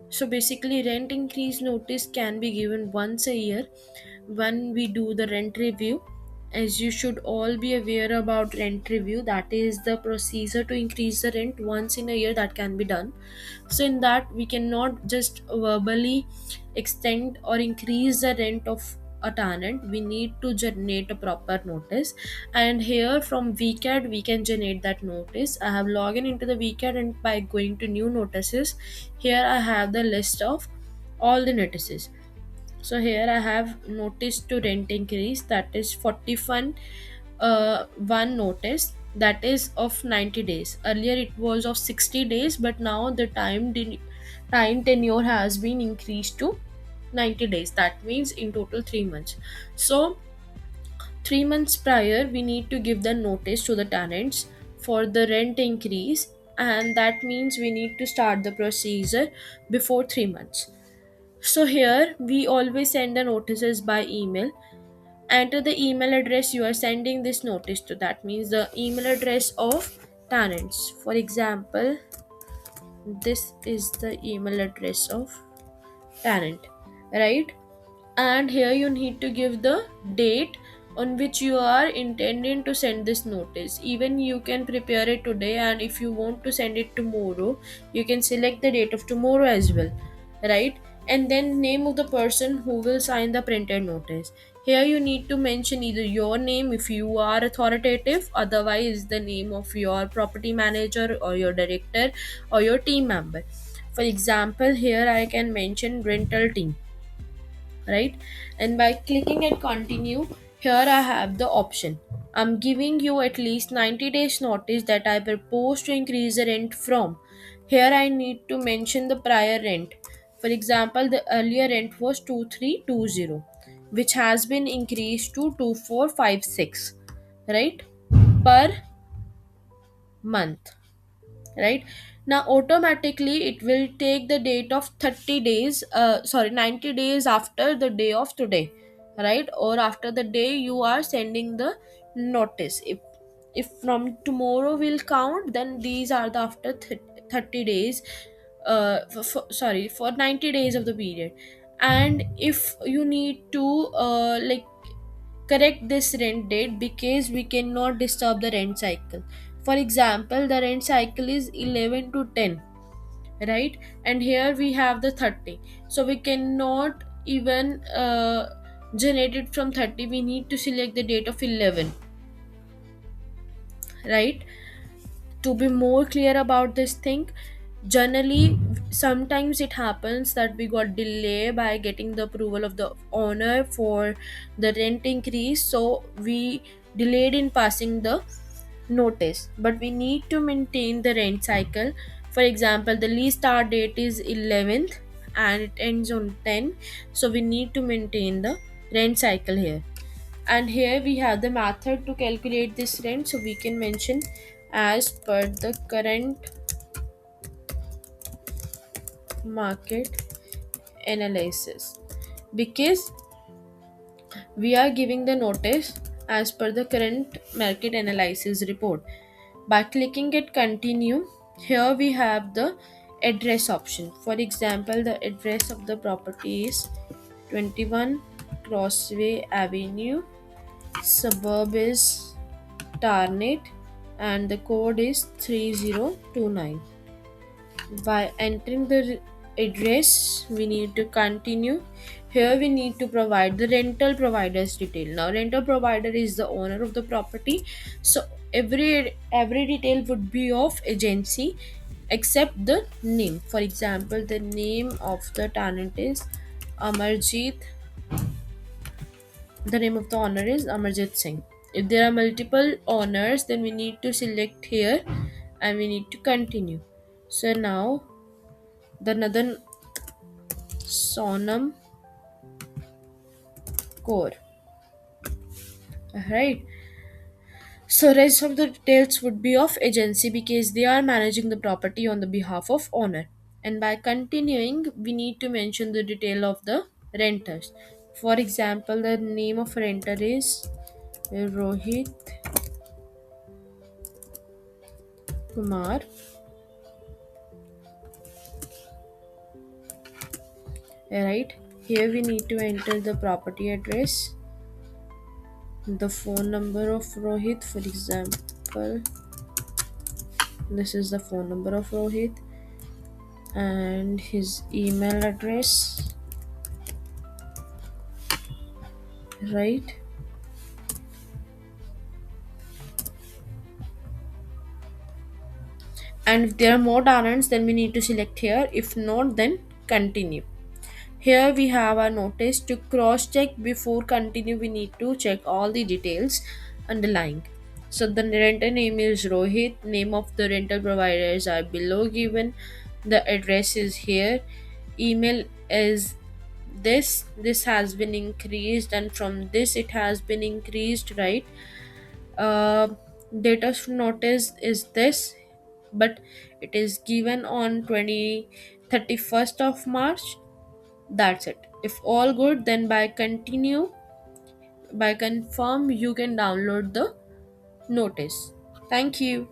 So basically, rent increase notice can be given once a year when we do the rent review. As you should all be aware about rent review, that is the procedure to increase the rent once in a year that can be done. So in that, we cannot just verbally extend or increase the rent of a tenant. We need to generate a proper notice, and here from VCAD we can generate that notice. I have logged into the VCAD, and by going to new notices, here I have the list of all the notices. So here I have notice to rent increase, that is 41 one notice, that is of 90 days. Earlier it was of 60 days, but now the time tenure has been increased to 90 days. That means in total 3 months. So 3 months prior we need to give the notice to the tenants for the rent increase, and that means we need to start the procedure before 3 months. So here we always send the notices by email. Enter the email address you are sending this notice to. That means the email address of tenants. For example, this is the email address of tenant, right? And here you need to give the date on which you are intending to send this notice. Even you can prepare it today, and if you want to send it tomorrow, you can select the date of tomorrow as well, right? And then name of the person who will sign the printed notice. Here you need to mention either your name if you are authoritative, otherwise the name of your property manager or your director or your team member. For example, here I can mention rental team, right? And by clicking at continue, here I have the option. I'm giving you at least 90 days notice that I propose to increase the rent from. Here I need to mention the prior rent. For example, the earlier rent was 2320, which has been increased to 2456, right, per month, right? Now automatically it will take the date of 30 days, 90 days after the day of today, right, or after the day you are sending the notice. If from tomorrow will count, then these are the after 30 days, for 90 days of the period. And if you need to correct this rent date, because we cannot disturb the rent cycle. For example, the rent cycle is 11 to 10, right? And here we have the 30, so we cannot even generate it from 30. We need to select the date of 11, right? To be more clear about this thing, generally sometimes it happens that we got delay by getting the approval of the owner for the rent increase, so we delayed in passing the notice. But we need to maintain the rent cycle. For example, the lease start date is 11th and it ends on 10, so we need to maintain the rent cycle here. And here we have the method to calculate this rent, so we can mention as per the current market analysis, because we are giving the notice as per the current market analysis report. By clicking it continue, here we have the address option. For example, the address of the property is 21 Crossway Avenue, suburb is Tarnet, and the code is 3029. By entering the address, we need to continue. Here we need to provide the rental provider's detail. Now rental provider is the owner of the property, so every detail would be of agency except the name. For example, the name of the tenant is Amarjeet. The name of the owner is Amarjit Singh. If there are multiple owners, then we need to select here and we need to continue. So now the Nadan Sonam Kaur. Right. So rest of the details would be of agency because they are managing the property on the behalf of owner. And by continuing, we need to mention the detail of the renters. For example, the name of renter is Rohit Kumar, right? Here we need to enter the property address, the phone number of Rohit. For example, this is the phone number of Rohit, and his email address, right? And if there are more talents, then we need to select here. If not, then continue. Here we have a notice to cross check before continue. We need to check all the details underlying. So the renter name is Rohit, name of the rental providers are below given, the address is here, email is this has been increased, and from this it has been increased, right? uh, Date of notice is this, but it is given on 31st of March. That's it. If all good, then by confirm you can download the notice. Thank you.